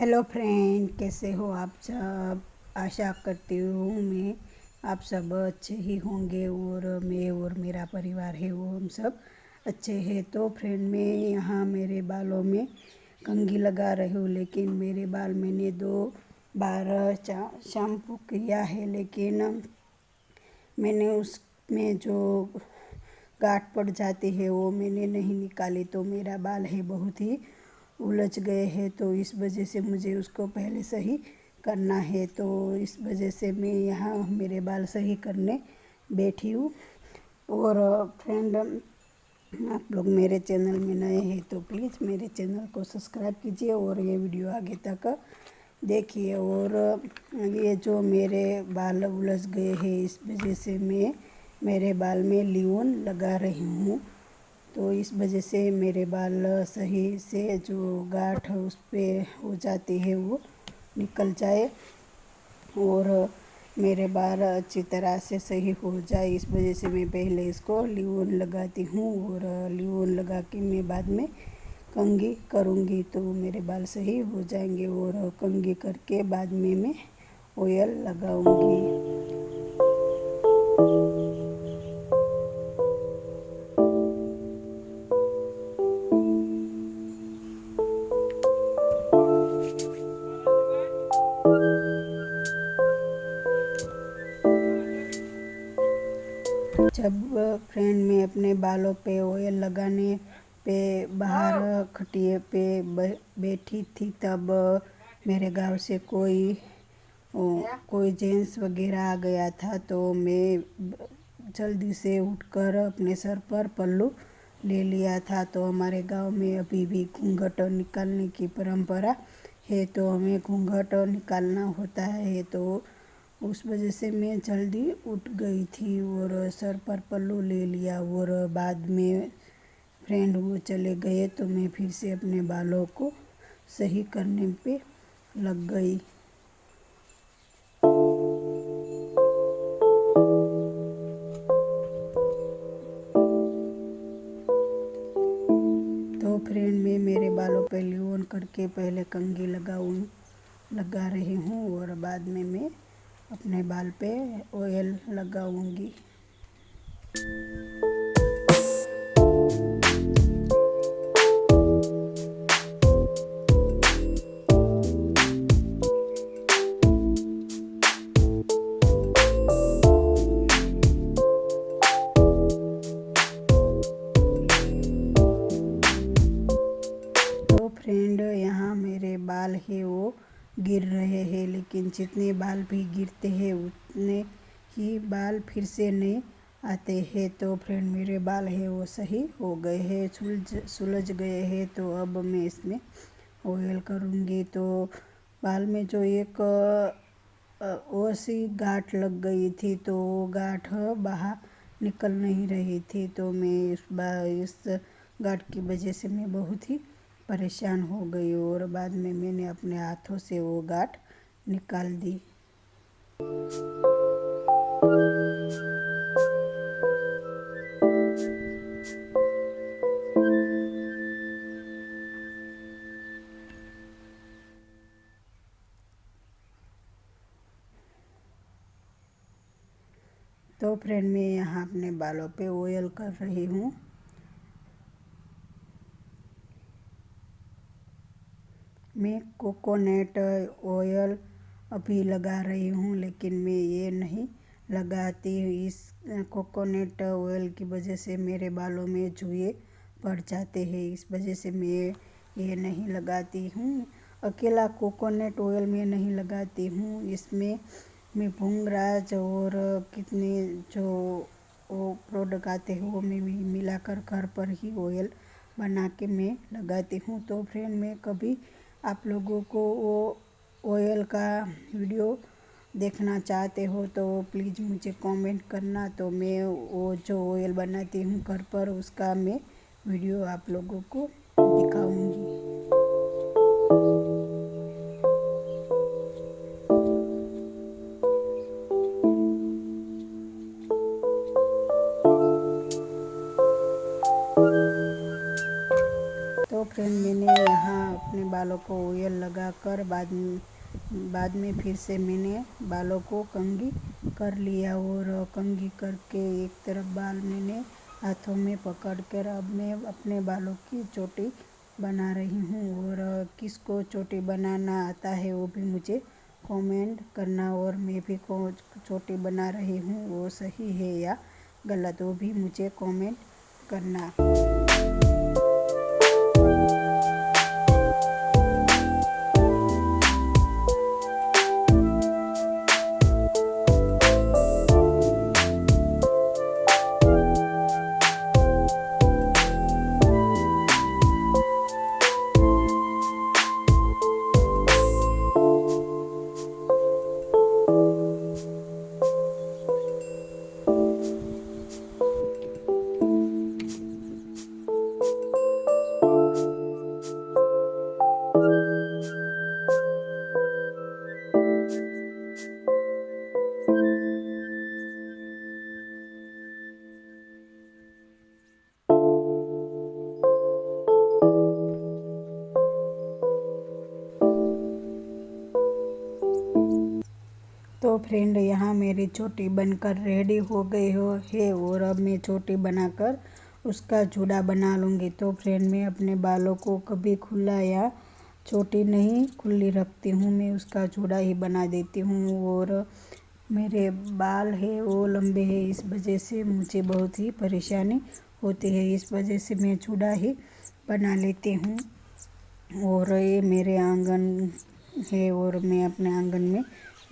Hello friend, कैसे हो आप सब। आशा करती हूँ मैं आप सब अच्छे ही होंगे और मैं और मेरा परिवार है वो हम सब अच्छे हैं। तो फ्रेंड, मैं यहाँ मेरे बालों में कंघी लगा रही हूँ, लेकिन मेरे बाल मैंने 2 बार शैम्पू किया है, लेकिन मैंने उसमें जो गांठ पड़ जाती है वो मैंने नहीं निकाली, तो मेरा बाल है बहुत ही उलझ गए हैं। तो इस वजह से मुझे उसको पहले सही करना है, तो इस वजह से मैं यहाँ मेरे बाल सही करने बैठी हूँ। और फ्रेंड, आप लोग मेरे चैनल में नए हैं तो प्लीज़ मेरे चैनल को सब्सक्राइब कीजिए और ये वीडियो आगे तक देखिए। और ये जो मेरे बाल उलझ गए हैं, इस वजह से मैं मेरे बाल में लियोन लगा रही हूँ, तो इस वजह से मेरे बाल सही से जो गांठ उस पर हो जाती है वो निकल जाए और मेरे बाल अच्छी तरह से सही हो जाए। इस वजह से मैं पहले इसको लियोन लगाती हूँ और लियोन लगा के मैं बाद में कंघी करूँगी, तो मेरे बाल सही हो जाएंगे। और कंघी करके बाद में मैं ऑयल लगाऊँगी। जब फ्रेंड मैं अपने बालों पे ऑयल लगाने पे बाहर खटिए पे बैठी थी, तब मेरे गांव से कोई जेंट्स वगैरह आ गया था, तो मैं जल्दी से उठकर अपने सर पर पल्लू ले लिया था। तो हमारे गांव में अभी भी घूंघट निकालने की परंपरा है, तो हमें घूंघट निकालना होता है, तो उस वजह से मैं जल्दी उठ गई थी और सर पर पल्लू ले लिया। और बाद में फ्रेंड वो चले गए, तो मैं फिर से अपने बालों को सही करने पे लग गई। तो फ्रेंड, मैं मेरे बालों पे लियोन करके पहले कंघी लगा रही हूँ और बाद में मैं अपने बाल पे ऑयल लगाऊंगी। तो फ्रेंड, यहाँ मेरे बाल है वो गिर रहे हैं, लेकिन जितने बाल भी गिरते हैं उतने ही बाल फिर से नहीं आते हैं। तो फ्रेंड, मेरे बाल है वो सही हो गए हैं, सुलझ गए हैं, तो अब मैं इसमें ऑयल करूँगी। तो बाल में जो एक वो सी गांठ लग गई थी, तो वो गांठ बाहर निकल नहीं रही थी, तो मैं इस गांठ की वजह से मैं बहुत ही परेशान हो गई और बाद में मैंने अपने हाथों से वो गांठ निकाल दी। तो फ्रेंड, मैं यहाँ अपने बालों पे ऑयल कर रही हूँ। मैं कोकोनट ऑयल अभी लगा रही हूँ, लेकिन मैं ये नहीं लगाती। इस कोकोनट ऑयल की वजह से मेरे बालों में जुए पड़ जाते हैं, इस वजह से मैं ये नहीं लगाती हूँ। अकेला कोकोनट ऑयल मैं नहीं लगाती हूँ, इसमें मैं भृंगराज और कितने जो वो प्रोडक्ट आते हैं वो मैं मिलाकर घर पर ही ऑयल बना के मैं लगाती हूँ। तो फ्रेंड, मैं कभी आप लोगों को वो ऑयल का वीडियो देखना चाहते हो तो प्लीज़ मुझे कमेंट करना, तो मैं वो जो ऑयल बनाती हूँ घर पर उसका मैं वीडियो आप लोगों को दिखाऊंगी। तो फ्रेंड मैंने यहाँ अपने बालों को ऑयल लगाकर बाद में फिर से मैंने बालों को कंघी कर लिया और कंघी करके एक तरफ बाल मैंने हाथों में पकड़कर अब मैं अपने बालों की चोटी बना रही हूँ। और किसको चोटी बनाना आता है वो भी मुझे कमेंट करना, और मैं भी चोटी बना रही हूँ वो सही है या गलत वो भी मुझे कमेंट करना। तो फ्रेंड यहाँ मेरी चोटी बनकर रेडी हो गई है और अब मैं चोटी बनाकर उसका जूड़ा बना लूँगी। तो फ्रेंड मैं अपने बालों को कभी खुला या चोटी नहीं खुली रखती हूँ, मैं उसका जूड़ा ही बना देती हूँ। और मेरे बाल है वो लंबे हैं, इस वजह से मुझे बहुत ही परेशानी होती है, इस वजह से मैं जूड़ा ही बना लेती हूँ। और ये मेरे आंगन है और मैं अपने आंगन में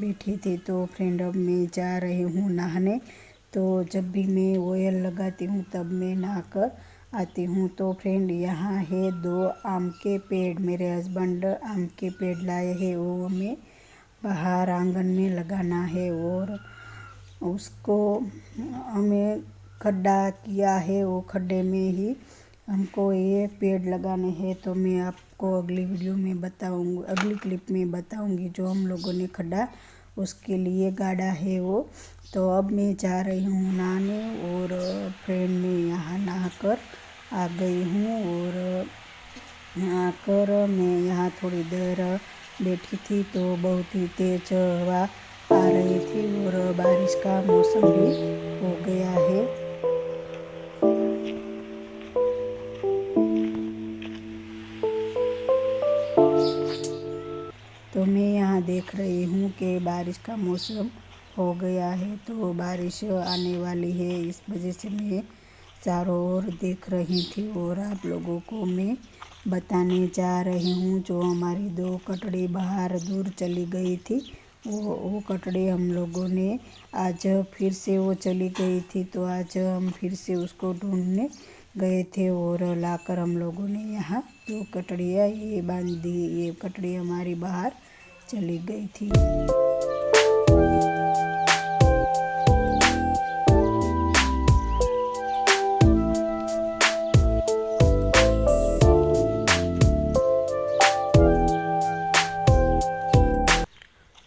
बैठी थी। तो फ्रेंड अब मैं जा रही हूँ नहाने। तो जब भी मैं ऑयल लगाती हूँ तब मैं नहाकर आती हूँ। तो फ्रेंड यहाँ है 2 आम के पेड़, मेरे हस्बैंड आम के पेड़ लाए हैं, वो हमें बाहर आंगन में लगाना है। और उसको हमें खड्डा किया है, वो खड्डे में ही हमको ये पेड़ लगाने हैं। तो मैं आपको अगली वीडियो में बताऊंगी, अगली क्लिप में बताऊंगी जो हम लोगों ने खड्डा उसके लिए गाड़ा है वो। तो अब मैं जा रही हूँ नहाने और फ्रेंड मैं यहाँ नहाकर आ गई हूँ। और नहाकर मैं यहाँ थोड़ी देर बैठी थी तो बहुत ही तेज हवा आ रही थी और बारिश का मौसम भी हो गया है। तो मैं यहाँ देख रही हूँ कि बारिश का मौसम हो गया है, तो बारिश आने वाली है, इस वजह से मैं चारों ओर देख रही थी। और आप लोगों को मैं बताने जा रही हूँ जो हमारी 2 कटड़ी बाहर दूर चली गई थी, वो कटड़ी हम लोगों ने आज फिर से वो चली गई थी, तो आज हम फिर से उसको ढूंढने गए थे और लाकर हम लोगों ने यहाँ 2 कटड़ियाँ ये बांध दी। ये कटड़ी हमारी बाहर चली गई थी।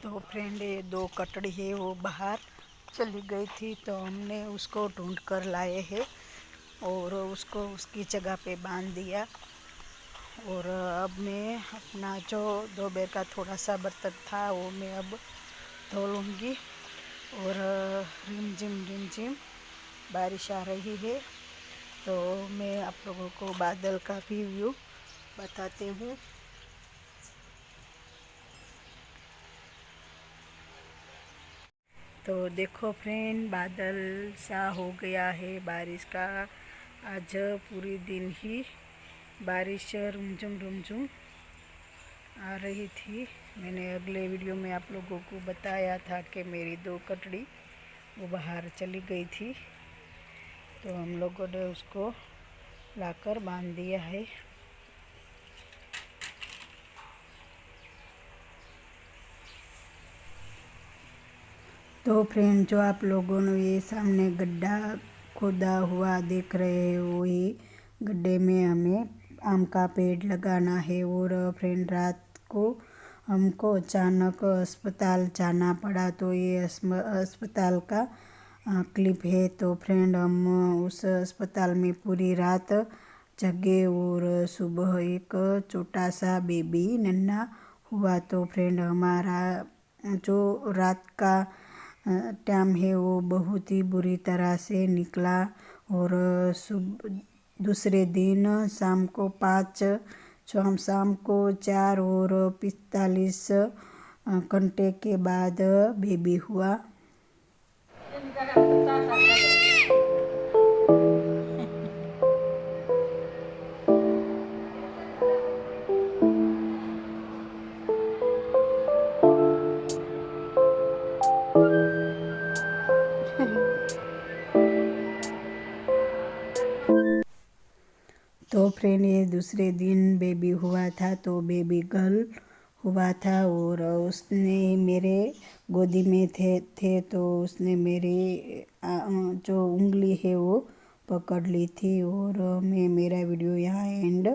तो फ्रेंड ये 2 कटड़ी है वो बाहर चली गई थी, तो हमने उसको ढूंढ कर लाए हैं और उसको उसकी जगह पे बांध दिया। और अब मैं अपना जो दोपहर का थोड़ा सा बर्तन था वो मैं अब धो लूँगी। और रिमझिम बारिश आ रही है, तो मैं आप लोगों को बादल का भी व्यू बताती हूँ। तो देखो फ्रेंड बादल सा हो गया है बारिश का, आज पूरी दिन ही बारिश रुमझुम आ रही थी। मैंने अगले वीडियो में आप लोगों को बताया था कि मेरी 2 कटड़ी वो बाहर चली गई थी, तो हम लोगों ने उसको लाकर बांध दिया है। तो फ्रेंड जो आप लोगों ने ये सामने गड्ढा खोदा हुआ देख रहे हो, ये गड्ढे में हमें आम का पेड़ लगाना है। और फ्रेंड रात को हमको अचानक अस्पताल जाना पड़ा, तो ये अस्पताल का क्लिप है। तो फ्रेंड हम उस अस्पताल में पूरी रात जगे और सुबह एक छोटा सा बेबी नन्हा हुआ। तो फ्रेंड हमारा जो रात का टाइम है वो बहुत ही बुरी तरह से निकला। और दूसरे दिन शाम को 5 जो हम शाम को 4:45 घंटे के बाद बेबी हुआ। तो फ्रेंड ये दूसरे दिन बेबी हुआ था, तो बेबी गर्ल हुआ था और उसने मेरे गोदी में थे तो उसने मेरी जो उंगली है वो पकड़ ली थी। और मैं मेरा वीडियो यहाँ एंड